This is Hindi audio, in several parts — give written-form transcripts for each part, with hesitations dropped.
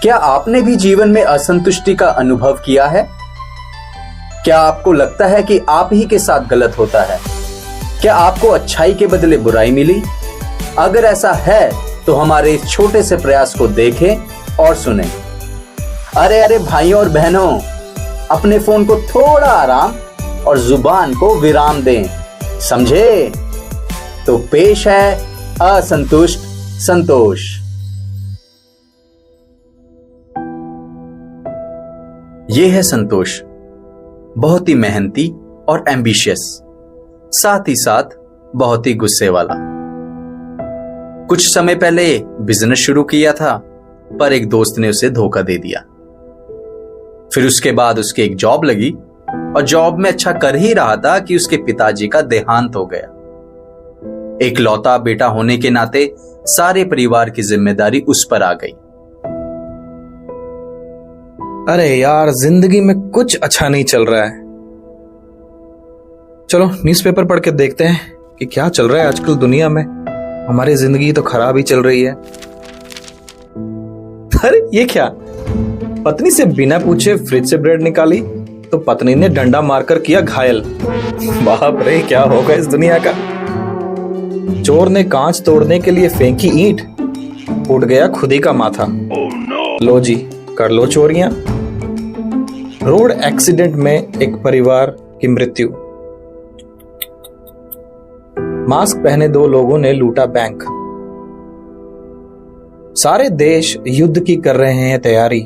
क्या आपने भी जीवन में असंतुष्टि का अनुभव किया है? क्या आपको लगता है कि आप ही के साथ गलत होता है? क्या आपको अच्छाई के बदले बुराई मिली? अगर ऐसा है तो हमारे इस छोटे से प्रयास को देखें और सुनें। अरे भाइयों और बहनों, अपने फोन को थोड़ा आराम और जुबान को विराम दें, समझे? तो पेश है असंतुष्ट संतोष। ये है संतोष, बहुत ही मेहनती और एम्बिशियस, साथ ही साथ बहुत ही गुस्से वाला। कुछ समय पहले बिजनेस शुरू किया था, पर एक दोस्त ने उसे धोखा दे दिया। फिर उसके बाद उसकी एक जॉब लगी और जॉब में अच्छा कर ही रहा था कि उसके पिताजी का देहांत हो गया। एक लौता बेटा होने के नाते सारे परिवार की जिम्मेदारी उस पर आ गई। अरे यार, जिंदगी में कुछ अच्छा नहीं चल रहा है। चलो न्यूज़पेपर पढ़ के देखते हैं कि क्या चल रहा है आजकल दुनिया में। हमारी जिंदगी तो खराब ही चल रही है। अरे ये क्या, पत्नी से बिना पूछे फ्रिज से ब्रेड निकाली तो पत्नी ने डंडा मारकर किया घायल। बाप रे, क्या होगा इस दुनिया का। चोर ने कांच तोड़ने के लिए फेंकी ईंट, फूट गया खुदी का माथा। लो जी, कर लो चोरियां। रोड एक्सीडेंट में एक परिवार की मृत्यु। मास्क पहने 2 लोगों ने लूटा बैंक। सारे देश युद्ध की कर रहे हैं तैयारी।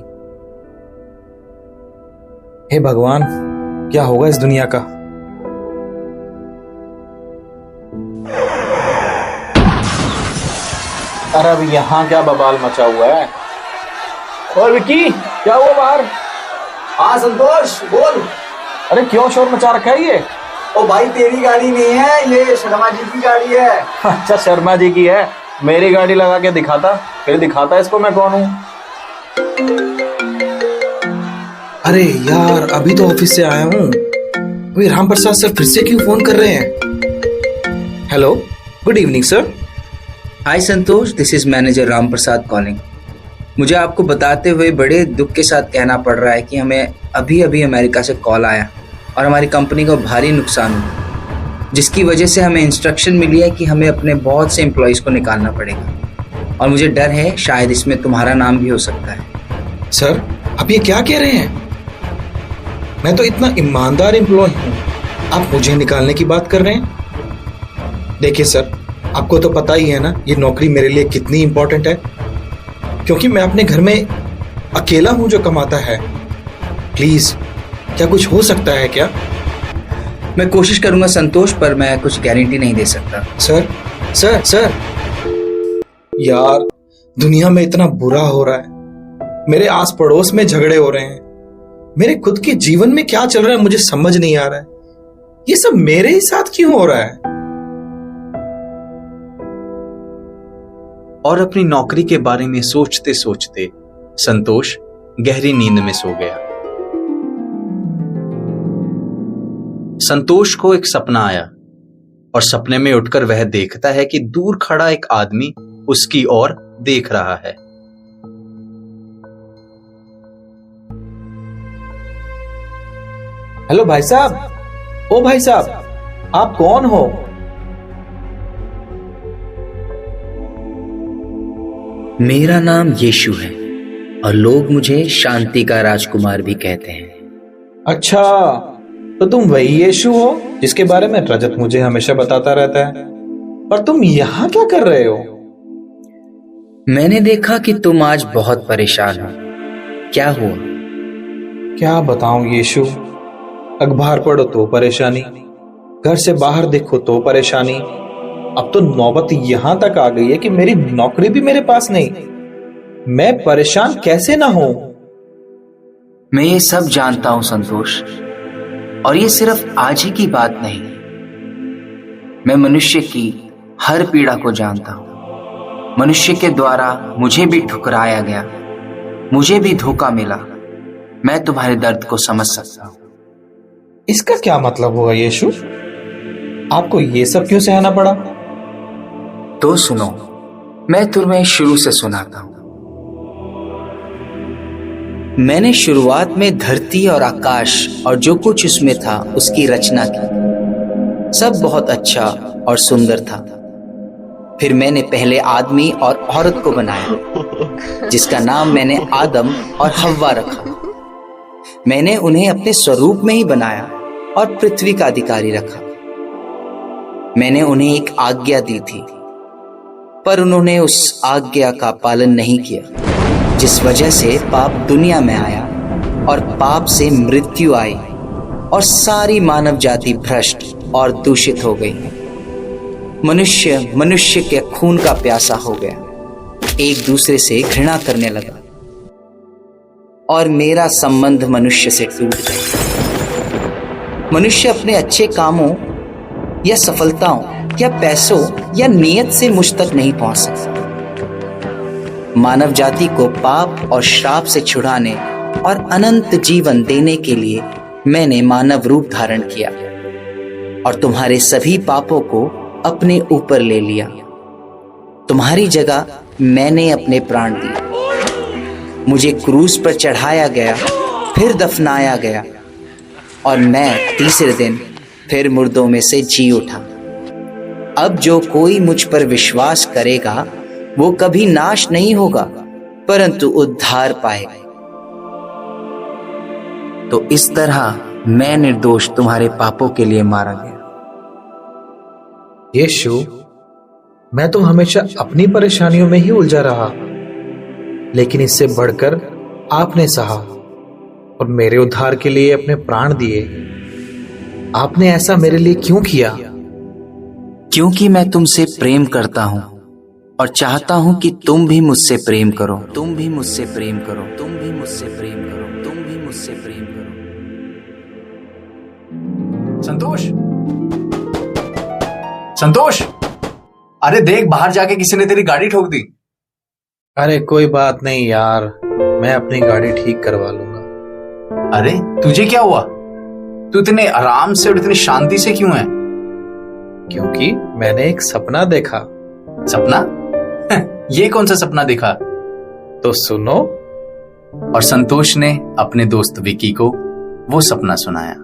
हे भगवान, क्या होगा इस दुनिया का। अरे अभी यहाँ क्या बवाल मचा हुआ है। और विक्की, क्या हुआ बाहर? हाँ संतोष, बोल। अरे क्यों शोर मचा रखा है ये? ओ भाई, तेरी गाड़ी नहीं है, ये शर्मा जी की गाड़ी है। अच्छा, शर्मा जी की है। मेरी गाड़ी लगा के दिखाता, फिर दिखाता इसको मैं कौन हूं। अरे यार, अभी तो ऑफिस से आया हूं। अभी राम प्रसाद सर फिर से क्यों फोन कर रहे हैं? Hello, good evening sir. Hi Santosh, this is manager Ram Prasad calling. मुझे आपको बताते हुए बड़े दुख के साथ कहना पड़ रहा है कि हमें अभी अभी अमेरिका से कॉल आया और हमारी कंपनी को भारी नुकसान हुआ, जिसकी वजह से हमें इंस्ट्रक्शन मिली है कि हमें अपने बहुत से एम्प्लॉयज़ को निकालना पड़ेगा। और मुझे डर है शायद इसमें तुम्हारा नाम भी हो सकता है। सर, आप ये क्या कह रहे हैं? मैं तो इतना ईमानदार एम्प्लॉय हूँ, आप मुझे निकालने की बात कर रहे हैं? देखिए सर, आपको तो पता ही है ना ये नौकरी मेरे लिए कितनी इंपॉर्टेंट है, क्योंकि मैं अपने घर में अकेला हूं जो कमाता है। प्लीज, क्या कुछ हो सकता है क्या? मैं कोशिश करूंगा संतोष, पर मैं कुछ गारंटी नहीं दे सकता। सर सर सर, यार दुनिया में इतना बुरा हो रहा है, मेरे आस पड़ोस में झगड़े हो रहे हैं, मेरे खुद के जीवन में क्या चल रहा है मुझे समझ नहीं आ रहा है। ये सब मेरे ही साथ क्यों हो रहा है? और अपनी नौकरी के बारे में सोचते सोचते संतोष गहरी नींद में सो गया। संतोष को एक सपना आया और सपने में उठकर वह देखता है कि दूर खड़ा एक आदमी उसकी ओर देख रहा है। हेलो भाई साहब, ओ भाई साहब, आप कौन हो? मेरा नाम यीशु है और लोग मुझे शांति का राजकुमार भी कहते हैं। अच्छा, तो तुम वही यीशु हो जिसके बारे में रजत मुझे हमेशा बताता रहता है। और तुम यहाँ क्या कर रहे हो? मैंने देखा कि तुम आज बहुत परेशान हो। क्या हुआ? क्या बताऊं यीशु, अखबार पढ़ो तो परेशानी, घर से बाहर देखो तो परेशानी। अब तो नौबत यहां तक आ गई है कि मेरी नौकरी भी मेरे पास नहीं। मैं परेशान कैसे ना हूं? मैं ये सब जानता हूं संतोष, और ये सिर्फ आज ही की बात नहीं। मैं मनुष्य की हर पीड़ा को जानता हूं। मनुष्य के द्वारा मुझे भी ठुकराया गया, मुझे भी धोखा मिला। मैं तुम्हारे दर्द को समझ सकता हूं। इसका क्या मतलब हुआ यीशु? आपको ये सब क्यों सहना पड़ा? तो सुनो, मैं तुम्हें शुरू से सुनाता हूं। मैंने शुरुआत में धरती और आकाश और जो कुछ उसमें था उसकी रचना की। सब बहुत अच्छा और सुंदर था। फिर मैंने पहले आदमी और औरत को बनाया, जिसका नाम मैंने आदम और हव्वा रखा। मैंने उन्हें अपने स्वरूप में ही बनाया और पृथ्वी का अधिकारी रखा। मैंने उन्हें एक आज्ञा दी थी, पर उन्होंने उस आज्ञा का पालन नहीं किया, जिस वजह से पाप दुनिया में आया और पाप से मृत्यु आई और सारी मानव जाति भ्रष्ट और दूषित हो गई। मनुष्य के खून का प्यासा हो गया, एक दूसरे से घृणा करने लगा और मेरा संबंध मनुष्य से टूट गया। मनुष्य अपने अच्छे कामों या सफलताओं या पैसों या नियत से मुझ तक नहीं पहुंच सकता। मानव जाति को पाप और श्राप से छुड़ाने और अनंत जीवन देने के लिए मैंने मानव रूप धारण किया और तुम्हारे सभी पापों को अपने ऊपर ले लिया। तुम्हारी जगह मैंने अपने प्राण दिए। मुझे क्रूस पर चढ़ाया गया, फिर दफनाया गया और मैं तीसरे दिन फिर मुर्दों में से जी उठा। अब जो कोई मुझ पर विश्वास करेगा वो कभी नाश नहीं होगा, परंतु उद्धार पाएगा। तो इस तरह मैं निर्दोष तुम्हारे पापों के लिए मारा गया। यीशु, मैं तो हमेशा अपनी परेशानियों में ही उलझा रहा, लेकिन इससे बढ़कर आपने सहा और मेरे उद्धार के लिए अपने प्राण दिए। आपने ऐसा मेरे लिए क्यों किया? क्योंकि मैं तुमसे प्रेम करता हूं और चाहता हूं कि तुम भी मुझसे प्रेम करो। तुम भी मुझसे प्रेम करो। तुम भी मुझसे प्रेम करो। तुम भी मुझसे प्रेम करो। संतोष, संतोष, अरे देख, बाहर जाके किसी ने तेरी गाड़ी ठोक दी। अरे कोई बात नहीं यार, मैं अपनी गाड़ी ठीक करवा लूंगा। अरे तुझे क्या हुआ? तू इतने आराम से और इतनी शांति से क्यों है? क्योंकि मैंने एक सपना देखा। सपना? ये कौन सा सपना देखा? तो सुनो। और संतोष ने अपने दोस्त विकी को वो सपना सुनाया।